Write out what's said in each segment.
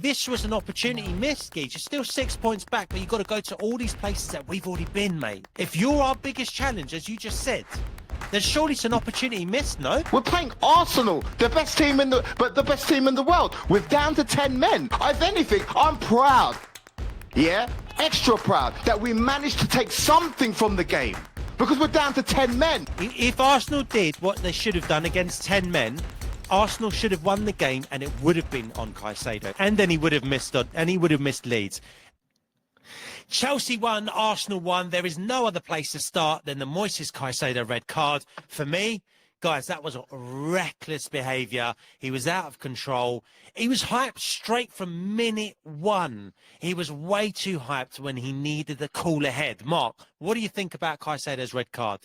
this was an opportunity missed, Geese. You're still 6 points back, but you've got to go to all these places that we've already been, mate. If you're our biggest challenge, as you just said, then surely it's an opportunity missed, no? We're playing Arsenal, the best team in the world. We're down to 10 men. If anything, I'm proud. Yeah, extra proud that we managed to take something from the game because we're down to 10 men. If Arsenal did what they should have done against 10 men, Arsenal should have won the game, and it would have been on Caicedo, and then he would have missed Leeds. Chelsea won, Arsenal won. There is no other place to start than the Moises Caicedo red card. For me, guys, that was reckless behaviour. He was out of control. He was hyped straight from minute one. He was way too hyped when he needed the cooler head. Mark, what do you think about Caicedo's red card?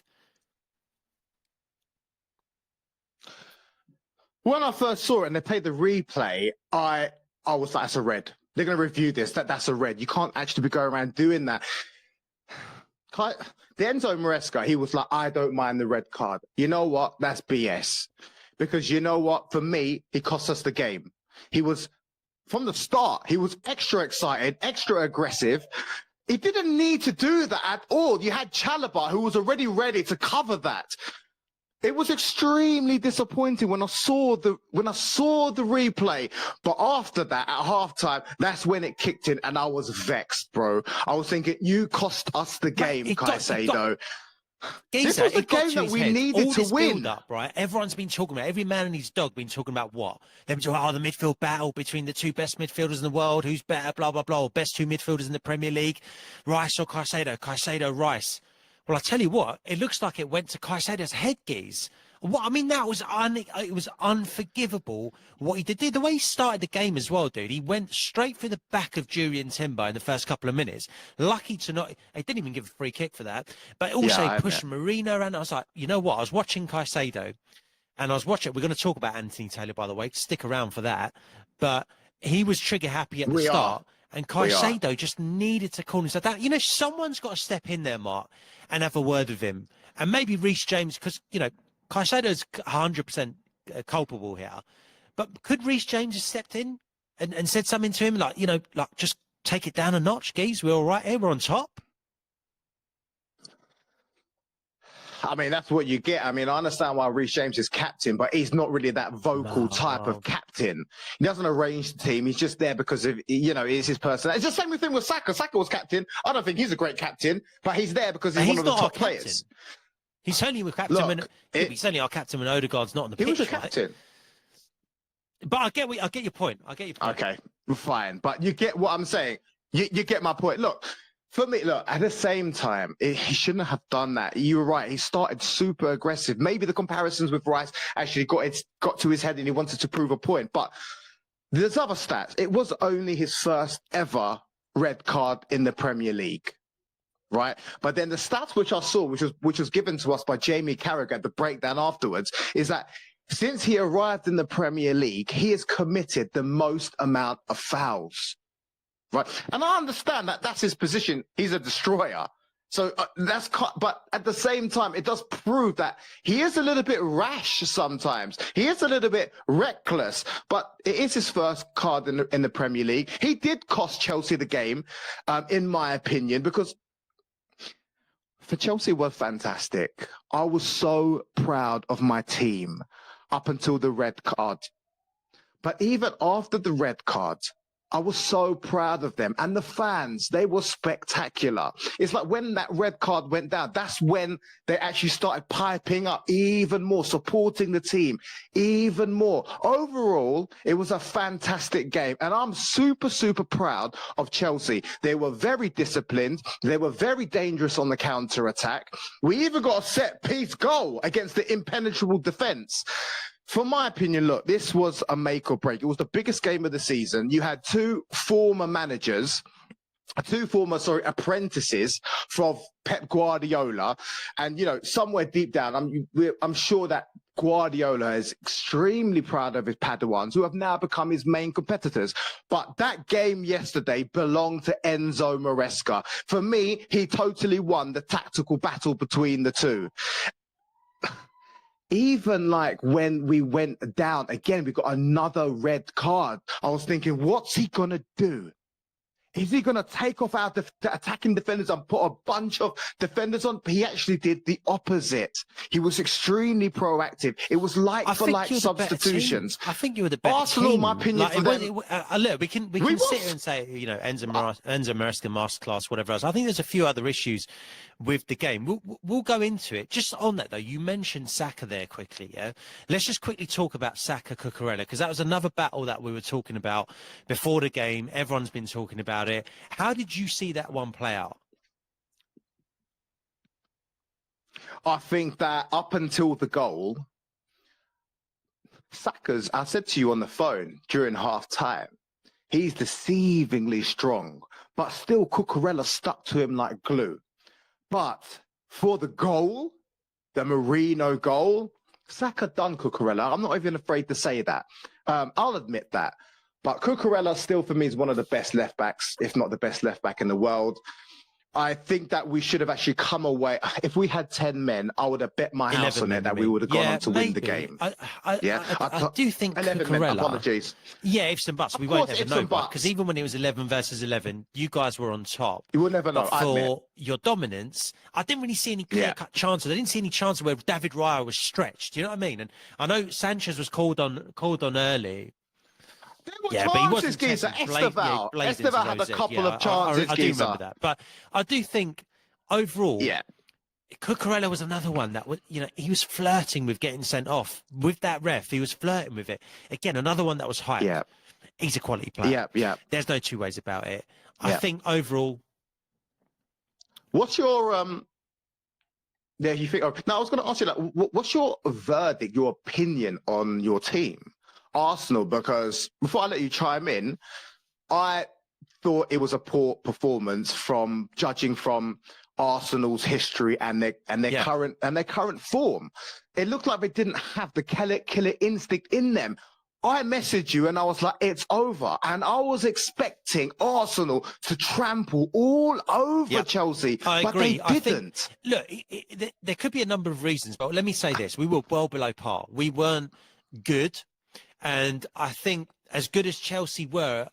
When I first saw it and they played the replay, I was like, that's a red. They're going to review this. That's a red. You can't actually be going around doing that. The Enzo Maresca, he was like, I don't mind the red card. You know what? That's BS. Because you know what? For me, he cost us the game. He was, from the start, he was extra excited, extra aggressive. He didn't need to do that at all. You had Chalobah, who was already ready to cover that. It was extremely disappointing when I saw the replay. But after that, at halftime, that's when it kicked in, and I was vexed, bro. I was thinking, you cost us the game, Caicedo. This was the game that we needed to win. Up, right? Everyone's been talking about, every man and his dog been talking about what? They've been talking about, the midfield battle between the two best midfielders in the world. Who's better, blah, blah, blah. Or best two midfielders in the Premier League. Rice or Caicedo? Caicedo, Rice. Well, I tell you what, it looks like it went to Caicedo's head, Geese. What I mean, that was it was unforgivable what he did. The way he started the game as well, dude. He went straight for the back of Jurriën Timber in the first couple of minutes. Lucky to not, he didn't even give a free kick for that. But also he pushed Marino around. I was like, you know what? I was watching Caicedo, and I was watching. We're going to talk about Anthony Taylor, by the way. Stick around for that. But he was trigger happy at the start. And Caicedo just needed to call himself down. You know, someone's got to step in there, Mark, and have a word with him. And maybe Rhys James, because, you know, Caicedo's 100% culpable here. But could Rhys James have stepped in and said something to him, like, you know, like, just take it down a notch, Geese? We're all right here. We're on top. I mean, that's what you get. I mean, I understand why Rhys James is captain, but he's not really that vocal type of captain. He doesn't arrange the team. He's just there because of, you know, it's his personality. It's the same thing with Saka. Saka was captain. I don't think he's a great captain, but he's there because he's one of the top players. He's only our captain. He's only our captain when Odegaard's not on the pitch. He was a captain. But I get your point. Okay, fine. But you get what I'm saying. You get my point. Look. For me, look, at the same time, he shouldn't have done that. You were right. He started super aggressive. Maybe the comparisons with Rice actually got to his head and he wanted to prove a point. But there's other stats. It was only his first ever red card in the Premier League, right? But then the stats which I saw, which was given to us by Jamie Carragher, the breakdown afterwards, is that since he arrived in the Premier League, he has committed the most amount of fouls. Right, and I understand that that's his position. He's a destroyer, so but at the same time, it does prove that he is a little bit rash sometimes. He is a little bit reckless, but it is his first card in the Premier League. He did cost Chelsea the game, in my opinion, because for Chelsea was fantastic. I was so proud of my team up until the red card, but even after the red card, I was so proud of them. And the fans, they were spectacular. It's like when that red card went down, that's when they actually started piping up even more, supporting the team even more. Overall, it was a fantastic game. And I'm super, super proud of Chelsea. They were very disciplined. They were very dangerous on the counter-attack. We even got a set-piece goal against the impenetrable defence. For my opinion, look, this was a make or break. It was the biggest game of the season. You had two former apprentices from Pep Guardiola. And, you know, somewhere deep down, I'm sure that Guardiola is extremely proud of his Padawans, who have now become his main competitors. But that game yesterday belonged to Enzo Maresca. For me, he totally won the tactical battle between the two. even like when we went down again, we got another red card. I was thinking, what's he gonna do? Is he going to take off our attacking defenders and put a bunch of defenders on? He actually did the opposite. He was extremely proactive. It was like for like substitutions. I think you were the better Arsenal, team. my opinion, for them. Look, we can sit here and say, you know, Enzo Maresca masterclass, whatever else. I think there's a few other issues with the game. We'll go into it. Just on that though, you mentioned Saka there quickly. Yeah, let's just quickly talk about Saka Cucurella, because that was another battle that we were talking about before the game. Everyone's been talking about it. How did you see that one play out? I think that up until the goal, Saka's, I said to you on the phone during half time, he's deceivingly strong, but still Cucurella stuck to him like glue. But for the goal, the Marino goal, Saka done Cucurella. I'm not even afraid to say that. I'll admit that. But Cucurella still, for me, is one of the best left backs, if not the best left back in the world. I think that we should have actually come away. If we had 10 men, I would have bet my house on it that we would have gone on to win the game. I do think Cucurella. Apologies. Yeah, ifs and buts. We won't ever know, because even when it was 11 versus 11, you guys were on top. You will never know. But for your dominance, I didn't really see any clear-cut chances. I didn't see any chances where David Raya was stretched. Do you know what I mean? And I know Sanchez was called on early. There were chances, Geezer. Esteval had a couple of chances, I do remember that. But I do think overall, Cucurella was another one that was, you know, he was flirting with getting sent off with that ref. He was flirting with it. Again, another one that was hyped. Yeah. He's a quality player. Yeah. There's no two ways about it. I think overall. What's your you think? Now I was going to ask you that. What's your verdict, your opinion on your team? Arsenal, because before I let you chime in, I thought it was a poor performance from judging from Arsenal's history and their current form. It looked like they didn't have the killer instinct in them. I messaged you and I was like, it's over. And I was expecting Arsenal to trample all over Chelsea, but they didn't. Look, there could be a number of reasons, but let me say this. We were well below par. We weren't good. And I think as good as Chelsea were,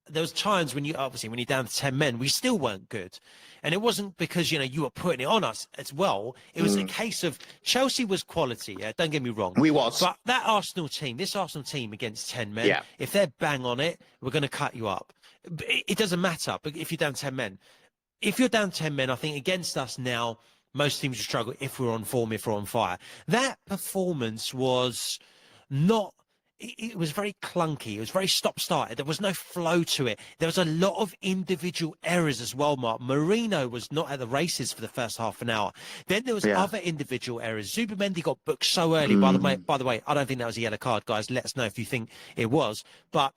there was times when when you're down to 10 men, we still weren't good. And it wasn't because, you know, you were putting it on us as well. It was a case of Chelsea was quality. Yeah, don't get me wrong. We was. But that Arsenal team, this Arsenal team against 10 men, if they're bang on it, we're going to cut you up. It doesn't matter. But if you're down 10 men, I think against us now, most teams will struggle if we're on form, if we're on fire. That performance was not. It was very clunky. It was very stop-started. There was no flow to it. There was a lot of individual errors as well, Mark. Marino was not at the races for the first half an hour. Then there was other individual errors. Zubimendi got booked so early. By the way, I don't think that was a yellow card, guys. Let us know if you think it was. But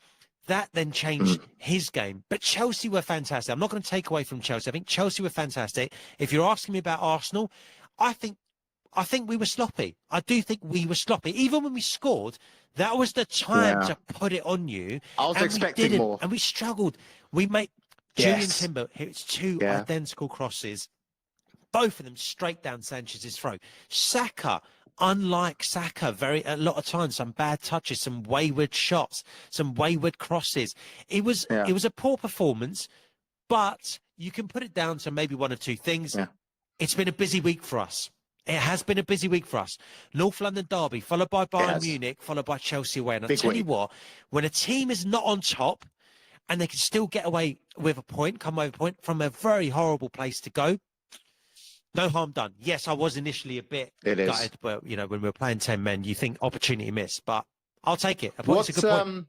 that then changed his game. But Chelsea were fantastic. I'm not going to take away from Chelsea. I think Chelsea were fantastic. If you're asking me about Arsenal, I think we were sloppy. I do think we were sloppy. Even when we scored, that was the time to put it on you. I was expecting more. And we struggled. We made Julian Timber hits two identical crosses, both of them straight down Sanchez's throat. Saka, unlike Saka, a lot of times, some bad touches, some wayward shots, some wayward crosses. It was a poor performance, but you can put it down to maybe one of two things. Yeah. It's been a busy week for us. It has been a busy week for us. North London derby, followed by Bayern Munich, followed by Chelsea away. And I'll tell you what, when a team is not on top and they can still get away with a point, come away with a point from a very horrible place to go, no harm done. Yes, I was initially a bit gutted, but, you know, when we were playing 10 men, you think opportunity missed. But I'll take it. It's a good point.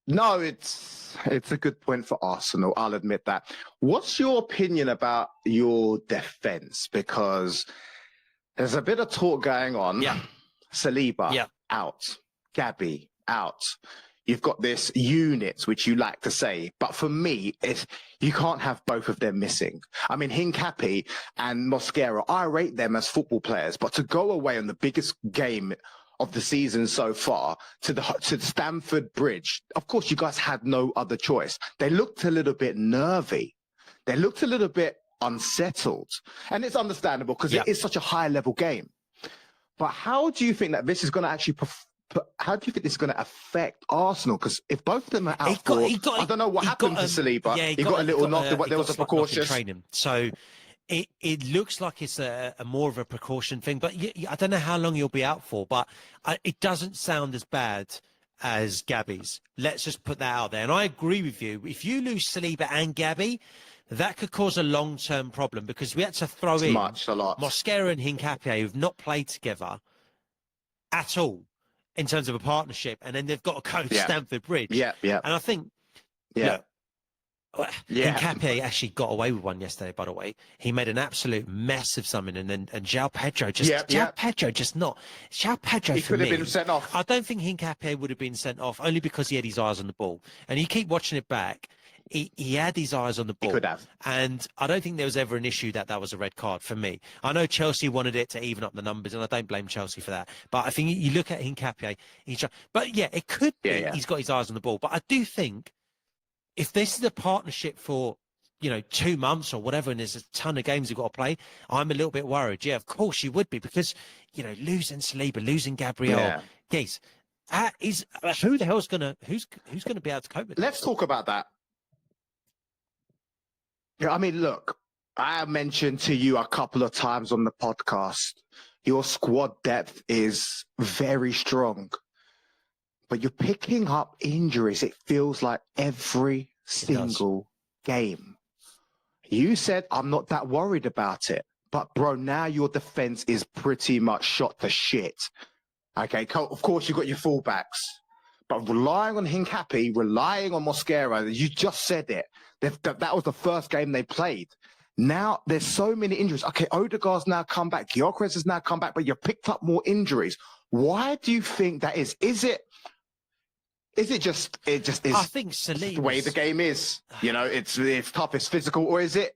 No, it's a good point for Arsenal. I'll admit that. What's your opinion about your defense? Because there's a bit of talk going on. Yeah. Saliba out. Gabby out. You've got this unit, which you like to say, but for me, you can't have both of them missing. I mean, Hincapi and Mosquera, I rate them as football players, but to go away on the biggest game of the season so far to Stamford Bridge, of course, you guys had no other choice. They looked a little bit nervy. They looked a little bit unsettled. And it's understandable because Yeah. it is such a high-level game. But how do you think that this is going to actually how do you think this is going to affect Arsenal? Because if both of them are out I don't know what happened to Saliba. Yeah, he got a little knock. There was a precautious training. So it looks like it's a more of a precaution thing. But I don't know how long he'll be out for. But it doesn't sound as bad as Gabby's. Let's just put that out there. And I agree with you. If you lose Saliba and Gabby, that could cause a long-term problem because we had to throw in a lot. Mosquera and Hincapié, who've not played together at all in terms of a partnership, and then they've got to go to Stamford Bridge. Yeah. And I think, Hincapié actually got away with one yesterday, by the way. He made an absolute mess of something, and João Pedro He could have been sent off. I don't think Hincapié would have been sent off only because he had his eyes on the ball. And you keep watching it back, he had his eyes on the ball. He could have. And I don't think there was ever an issue that was a red card for me. I know Chelsea wanted it to even up the numbers, and I don't blame Chelsea for that. But I think you look at Hincapié, but yeah, it could be he's got his eyes on the ball. But I do think if this is a partnership for 2 months or whatever, and there's a ton of games you've got to play, I'm a little bit worried. Yeah, of course you would be, because losing Saliba, losing Gabriel, geez, who the hell's who's gonna be able to cope with Let's talk about that. Yeah, I mean, look, I mentioned to you a couple of times on the podcast, your squad depth is very strong, but you're picking up injuries. It feels like every single game. You said, I'm not that worried about it, but bro, now your defense is pretty much shot to shit. Okay, of course you've got your fullbacks, but relying on Hincapié, relying on Mosquera, you just said it. That was the first game they played. Now there's so many injuries. Okay, Odegaard's now come back. Gyökeres has now come back, but you picked up more injuries. Why do you think that is? Is it just I think Saliba's the way the game is. It's tough, it's physical, or is it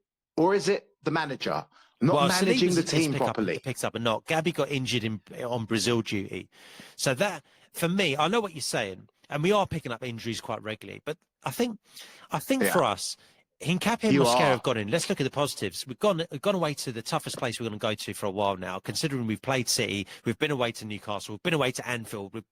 the manager not managing the team properly? Picks up a knock. Gabby got injured on Brazil duty, so that for me, I know what you're saying, and we are picking up injuries quite regularly. But I think for us, Hincapié and Mosquera have gone in. Let's look at the positives. We've gone away to the toughest place we're going to go to for a while now, considering we've played City, we've been away to Newcastle, we've been away to Anfield, we've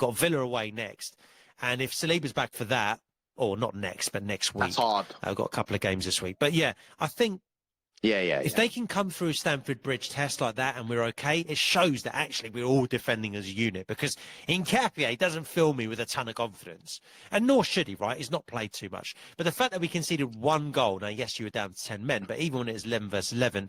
got Villa away next. And if Saliba's back for that, or not next, but next week. That's hard. I've got a couple of games this week. But yeah, I think if they can come through a Stamford Bridge test like that and we're okay, it shows that actually we're all defending as a unit, because Hincapié doesn't fill me with a ton of confidence. And nor should he, right? He's not played too much. But the fact that we conceded one goal, now, yes, you were down to 10 men, but even when it was 11 versus 11,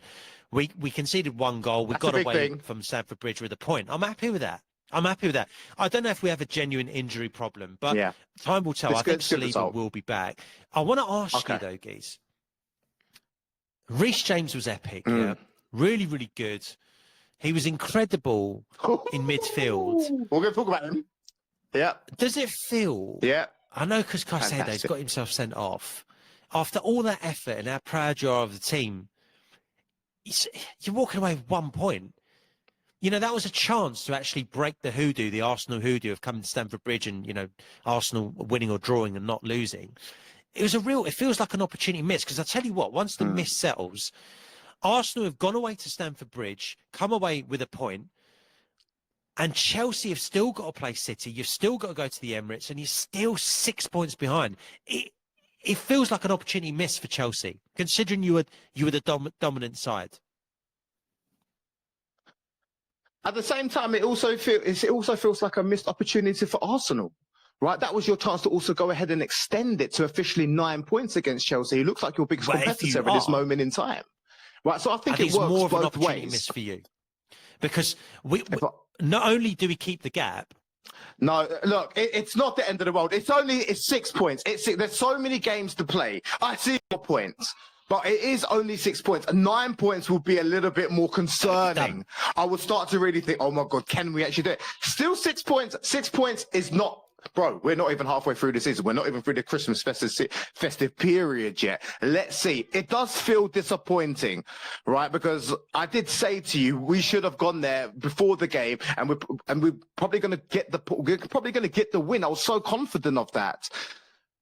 we conceded one goal. We got away from Stamford Bridge with a point. I'm happy with that. I don't know if we have a genuine injury problem, but time will tell. I think Saliba will be back. I want to ask you, though, Geese. Rhys James was epic, really, really good. He was incredible in midfield. We're going to talk about him. Yeah. Does it feel? Yeah. I know, because Caicedo's got himself sent off. After all that effort and how proud you are of the team, you're walking away with 1 point. That was a chance to actually break the Arsenal hoodoo of coming to Stamford Bridge and, Arsenal winning or drawing and not losing. It feels like an opportunity missed, because I tell you what, once the miss settles, Arsenal have gone away to Stamford Bridge, come away with a point, and Chelsea have still got to play City. You've still got to go to the Emirates, and you're still 6 points behind. It feels like an opportunity missed for Chelsea, considering you were the dominant side. At the same time, it also feels like a missed opportunity for Arsenal. Right, that was your chance to also go ahead and extend it to officially 9 points against Chelsea. It looks like your biggest competitor at this moment in time. Right, so I think it works more of an both opportunity ways. miss for you, because we not only do we keep the gap. No, look, it's not the end of the world. It's 6 points. There's so many games to play. I see your points. But it is only 6 points. 9 points will be a little bit more concerning. I would start to really think, oh my God, can we actually do it? Still 6 points. 6 points is not, bro, we're not even halfway through the season. We're not even through the Christmas festive period yet. Let's see. It does feel disappointing, right? Because I did say to you, we should have gone there before the game, and we're probably going to get the win. I was so confident of that.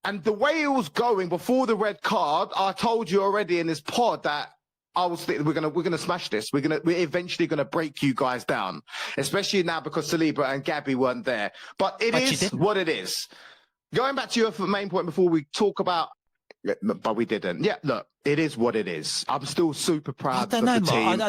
And the way it was going before the red card, I told you already in this pod that we're gonna smash this. We're eventually gonna break you guys down, especially now because Saliba and Gabby weren't there. But it is what it is. Going back to your main point before we talk about, but we didn't. Yeah, look, it is what it is. I'm still super proud of the team.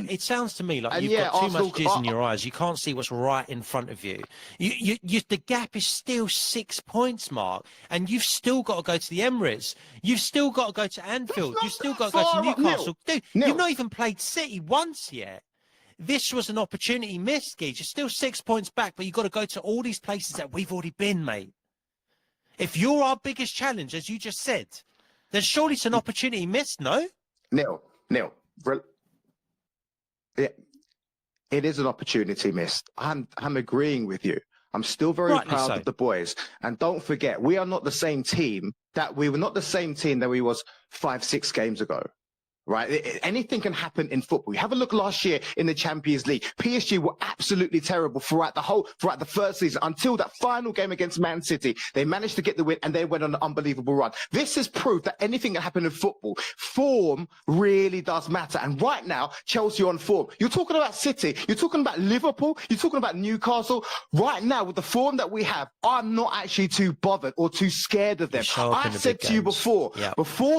It sounds to me like you've got too much jizz in your eyes. You can't see what's right in front of you. The gap is still 6 points, Mark, and you've still got to go to the Emirates. You've still got to go to Anfield. You've still got to go to Newcastle. Dude, you've not even played City once yet. This was an opportunity missed, Geez. You're still 6 points back, but you've got to go to all these places that we've already been, mate. If you're our biggest challenge, as you just said, then surely it's an opportunity missed, no? Neil, it is an opportunity missed. I'm agreeing with you. I'm still very proud of the boys. And don't forget, we are not the same team that we were 5-6 games ago. Right? Anything can happen in football. You have a look last year in the Champions League. PSG were absolutely terrible throughout the first season until that final game against Man City. They managed to get the win and they went on an unbelievable run. This is proof that anything can happen in football. Form really does matter. And right now, Chelsea are on form. You're talking about City. You're talking about Liverpool. You're talking about Newcastle. Right now, with the form that we have, I'm not actually too bothered or too scared of them. I said to you before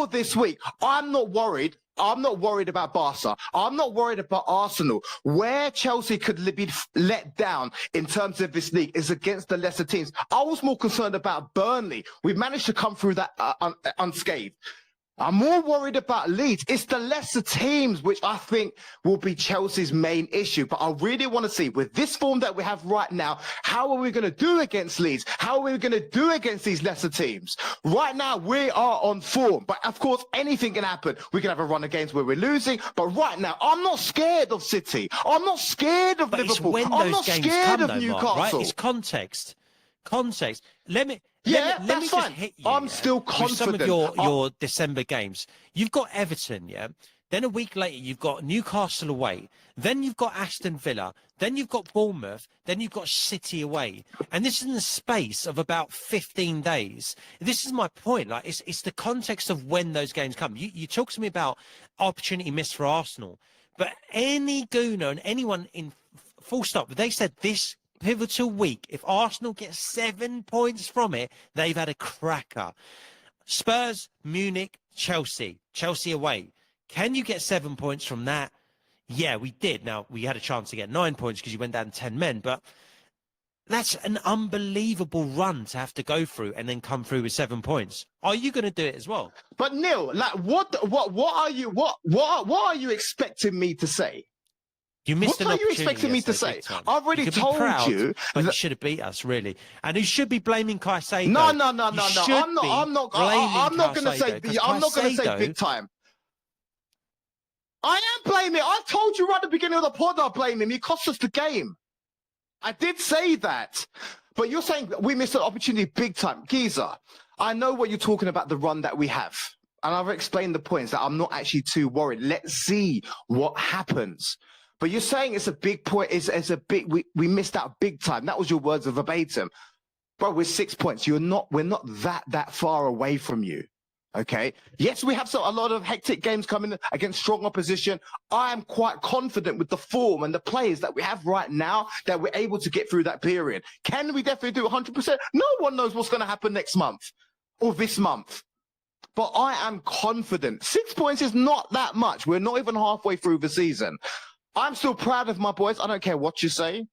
this week, I'm not worried. I'm not worried about Barca. I'm not worried about Arsenal. Where Chelsea could be let down in terms of this league is against the lesser teams. I was more concerned about Burnley. We managed to come through that unscathed. I'm more worried about Leeds. It's the lesser teams, which I think will be Chelsea's main issue. But I really want to see, with this form that we have right now, how are we going to do against Leeds? How are we going to do against these lesser teams? Right now, we are on form. But of course, anything can happen. We can have a run of games where we're losing. But right now, I'm not scared of City. I'm not scared of Liverpool. I'm not scared of Newcastle. Right? It's context. Let me that's just fine. hit you. I'm still confident. With some of your December games, you've got Everton, Then a week later, you've got Newcastle away. Then you've got Aston Villa. Then you've got Bournemouth. Then you've got City away. And this is in the space of about 15 days. This is my point. Like, it's the context of when those games come. You talk to me about opportunity missed for Arsenal, but any gooner and anyone in full stop, they said this pivotal week, if Arsenal get 7 points from it, they've had a cracker. Spurs, Munich, Chelsea away. Can you get 7 points from that? Yeah, we did. Now, we had a chance to get 9 points because you went down 10 men, but that's an unbelievable run to have to go through and then come through with 7 points. Are you going to do it as well? But Neil, like, what are you expecting me to say? You missed what are you expecting me to say? I've already told you. But you should have beat us, really. And you should be blaming Caicedo. No. I'm not going to say big time. I am blaming. I told you right at the beginning of the pod I blame him. He cost us the game. I did say that. But you're saying we missed an opportunity big time. Geezer, I know what you're talking about, the run that we have. And I've explained the points that I'm not actually too worried. Let's see what happens. But you're saying it's a big point. We missed out big time. That was your words of verbatim. Bro, we're 6 points. We're not that far away from you. Okay. Yes, we have a lot of hectic games coming against strong opposition. I am quite confident with the form and the players that we have right now that we're able to get through that period. Can we definitely do 100%? No one knows what's going to happen next month or this month. But I am confident. 6 points is not that much. We're not even halfway through the season. I'm still proud of my boys. I don't care what you say,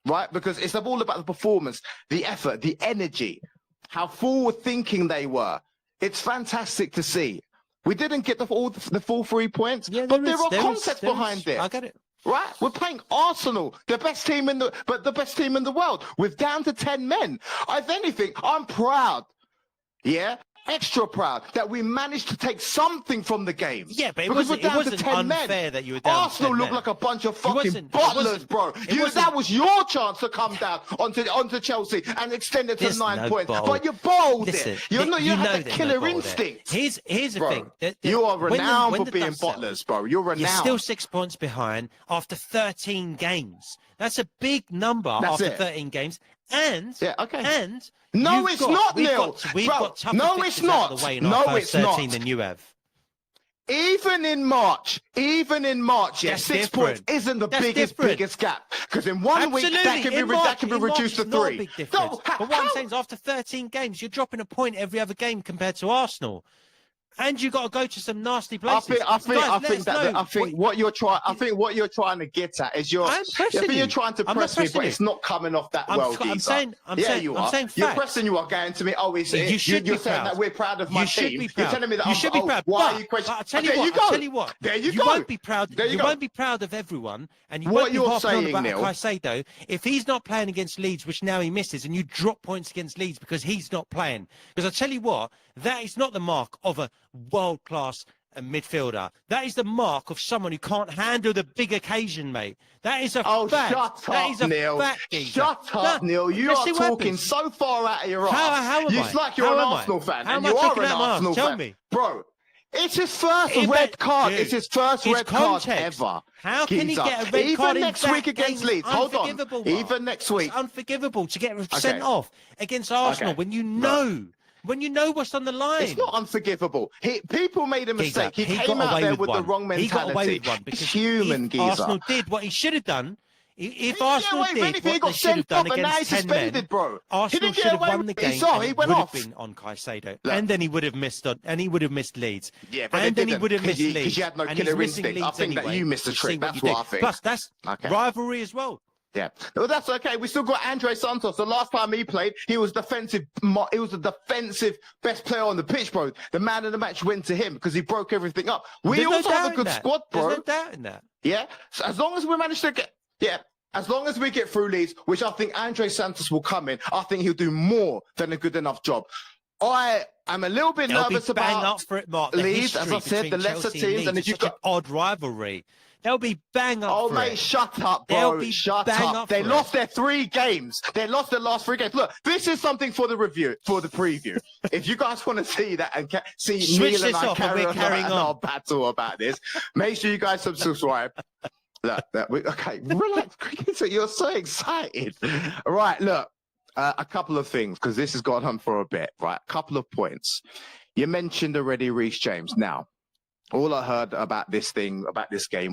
right? Because it's all about the performance, the effort, the energy, how forward-thinking they were. It's fantastic to see. We didn't get the full 3 points, but there are concepts behind it. I get it. Right? We're playing Arsenal, the best team in the world. We're down to 10 men. If anything, I'm proud. Yeah? Extra proud that we managed to take something from the game. Yeah, but it wasn't unfair that you were down Arsenal to 10 looked men. like a bunch of fucking butlers, bro. That was your chance to come down onto Chelsea and extend it to 9 points. But you bowled it. You had the killer instinct. Here's the thing. You are renowned for being butlers, bro. You're renowned. You're still 6 points behind after 13 games. That's a big number after 13 games. And Yeah, okay. And No, it's not, Neil. We've Bro, got tougher no, fixtures it's out of not. the way in No, our first it's 13 not. than you have. Even in March, yeah, That's 6 different. points isn't the That's different. biggest gap. Because in one week, that can be reduced to it's not a 3. big difference. No, But what I'm saying is after 13 games, you're dropping a point every other game compared to Arsenal. And you got to go to some nasty places. I think what you're trying to get at is I'm pressing you're you. trying to I'm not press me, but pressing it's not coming off that well, I'm geezer. saying you are. facts. You're pressing. You are going to me. Oh, you're saying that we're proud of my team. Be proud. You're telling me that you should be proud. Why are you questioning? I'll tell you what. There you You go. won't be proud. There you go. won't be proud of everyone, and you What won't be you're harping on saying, about Neil, Caicedo if he's not playing against Leeds, which now he misses, and you drop points against Leeds because he's not playing. Because I tell you what, that is not the mark of a world-class midfielder. That is the mark of someone who can't handle the big occasion, mate. That is a fact. Shut that up, is a Neil. fact, geezer. Shut up, Neil. You let's are see what talking happens. so far out of your ass. How am I? It's like you're How an am I? Arsenal fan, How and am I you are talking an out my arse? Arsenal Tell fan. me. Bro, it's his first red card. It's his first red card ever. How can he get a red Even card next in week against Leeds? Hold on. Even next week. It's unforgivable to get sent off against Arsenal when you know. When you know what's on the line. It's not unforgivable. People made a mistake. He came got out away there with with the one. wrong mentality. He got away with one because He's human, if geezer. Arsenal did what he should have done, if Arsenal did anything, what they should have done against 10 men, bro. Arsenal should have won the game. He would went have off. been on Caicedo, and then he would have missed Leeds. Yeah, but and then he would have missed Leeds. Because you had no killer instinct. I think that you missed a trick. That's what I think. Plus, that's rivalry as well. Yeah, well, that's okay. We still got Andre Santos. The last time he played, he was defensive. He was the defensive best player on the pitch, bro. The man of the match went to him because he broke everything up. We also have a good squad, bro. There's no doubt in that. Yeah, so as long as we manage to get, as long as we get through Leeds, which I think Andre Santos will come in, I think he'll do more than a good enough job. I am a little bit nervous about up for it, Mark. Leeds, as I said, the lesser teams, and if you've got an odd rivalry. They'll be bang up for it. Oh, mate, shut up, bro. Shut up. They lost their 3 games. They lost their last 3 games. Look, this is something for the preview. If you guys want to see that and see Neil and I carrying on our battle about this, make sure you guys subscribe. Okay, relax, Cricketer. You're so excited. All right, look, a couple of things, because this has gone on for a bit, right? A couple of points. You mentioned already Rhys James. Now, all I heard about this game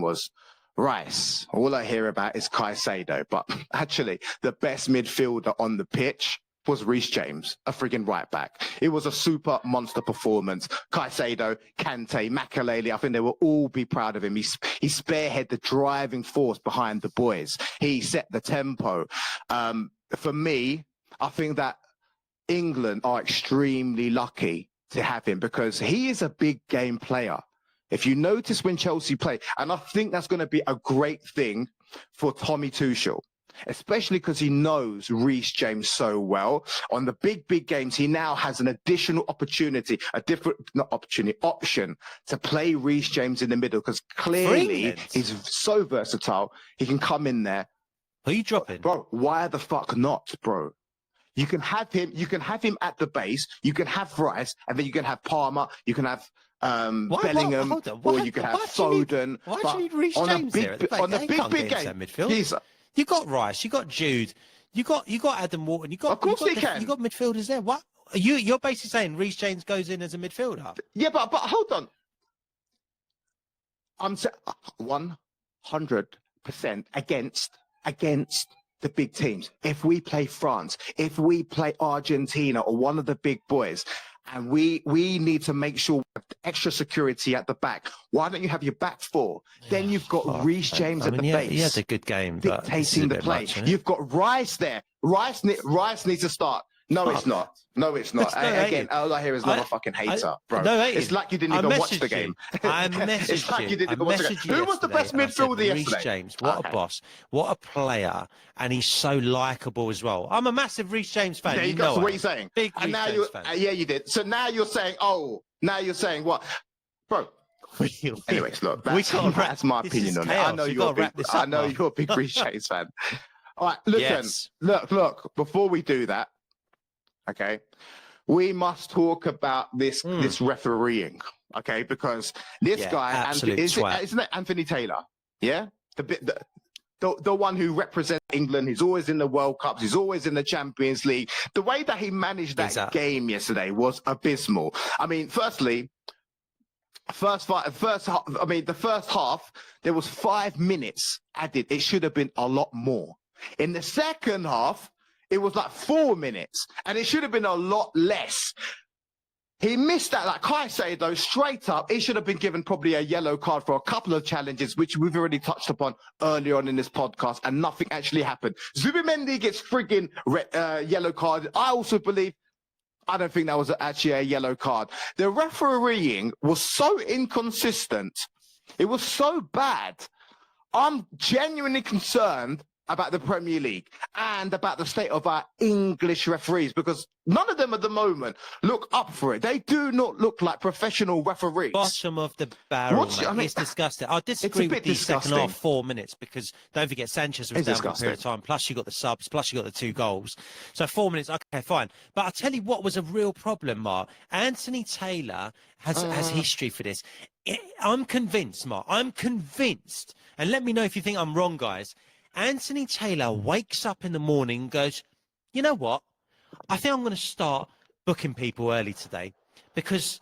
was Rice. All I hear about is Caicedo. But actually, the best midfielder on the pitch was Rhys James, a friggin' right back. It was a super monster performance. Caicedo, Kante, Makelele, I think they will all be proud of him. He spearheaded the driving force behind the boys. He set the tempo. For me, I think that England are extremely lucky to have him because he is a big game player. If you notice when Chelsea play, and I think that's going to be a great thing for Tommy Tuchel, especially because he knows Rhys James so well. On the big games, he now has an additional option to play Rhys James in the middle because clearly he's so versatile. He can come in there. Who are you dropping? Bro, why the fuck not, bro? You can have him at the base, you can have Rice, and then you can have Palmer, you can have Bellingham, or you can have Foden. Why do you need Rhys James there? On the big game, you got Rice, you got Jude, you got Adam Wharton, of course he can. You got midfielders there. What you're basically saying? Rhys James goes in as a midfielder? Yeah, but hold on. I'm 100% against the big teams. If we play France, if we play Argentina or one of the big boys, and we need to make sure we have extra security at the back. Why don't you have your back 4? Then you've got Rhys James at the base. He has a good game, dictating the play. You've got Rice there. Rice needs to start. No, it's not. No, it's not. Again, all I hear is not a fucking hater, bro. No, it's like you didn't even watch the game. I messaged it's like you didn't even watch the game. Who was the best midfielder yesterday? Rhys James. What a boss. What a player. And he's so likeable as well. I'm a massive Rhys James fan. There you go. So what are you saying? Big Rhys James fan. Yeah, you did. So now you're saying, what? Bro. Anyways, look, that's my opinion on it. I know you're a big Rhys James fan. All right, listen, look, before we do that, okay, we must talk about this refereeing, okay, because this guy, isn't it Anthony Taylor? Yeah? the one who represents England. He's always in the World Cups. He's always in the Champions League. The way that he managed that game yesterday was abysmal. I mean, firstly, the first half, there was 5 minutes added. It should have been a lot more. In the second half, it was like 4 minutes, and it should have been a lot less. He missed that, like Caicedo, straight up. He should have been given probably a yellow card for a couple of challenges, which we've already touched upon earlier on in this podcast, and nothing actually happened. Zubimendi gets frigging yellow card. I don't think that was actually a yellow card. The refereeing was so inconsistent. It was so bad. I'm genuinely concerned about the Premier League and about the state of our English referees, because none of them at the moment look up for it. They do not look like professional referees. Bottom of the barrel, mate. I mean, it's disgusting. I disagree with the second half 4 minutes, because don't forget Sanchez was down for a period of time, plus you got the subs, plus you got the 2 goals. So 4 minutes, okay, fine. But I'll tell you what was a real problem, Mark. Anthony Taylor has history for this. I'm convinced, Mark. I'm convinced. And let me know if you think I'm wrong, guys. Anthony Taylor wakes up in the morning and goes, you know what? I think I'm going to start booking people early today, because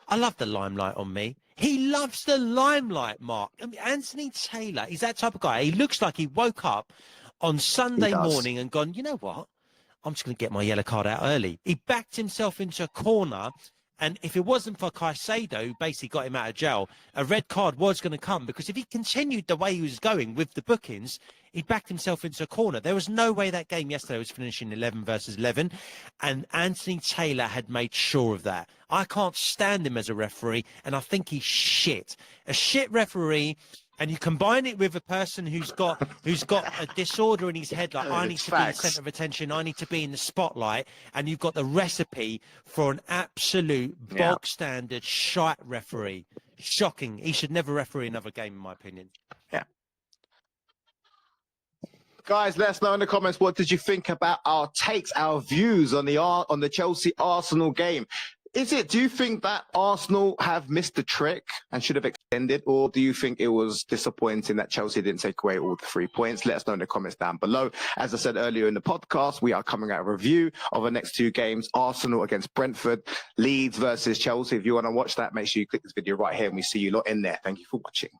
I love the limelight on me. He loves the limelight, Mark. I mean, Anthony Taylor, he's that type of guy. He looks like he woke up on Sunday morning and gone, you know what? I'm just going to get my yellow card out early. He backed himself into a corner. And if it wasn't for Caicedo, who basically got him out of jail, a red card was going to come, because if he continued the way he was going with the bookings, he backed himself into a corner. There was no way that game yesterday was finishing 11 versus 11, and Anthony Taylor had made sure of that. I can't stand him as a referee, and I think he's shit. A shit referee. And you combine it with a person who's got a disorder in his head, like I need to be the centre of attention, I need to be in the spotlight, and you've got the recipe for an absolute bog standard shite referee. Shocking. He should never referee another game, in my opinion. Yeah. Guys, let us know in the comments, what did you think about our takes, our views on the Chelsea Arsenal game? Do you think that Arsenal have missed the trick and should have extended, or do you think it was disappointing that Chelsea didn't take away all the 3 points? Let us know in the comments down below. As I said earlier in the podcast, we are coming out a review of the next 2 games, Arsenal against Brentford, Leeds versus Chelsea. If you want to watch that, make sure you click this video right here, and we see you lot in there. Thank you for watching.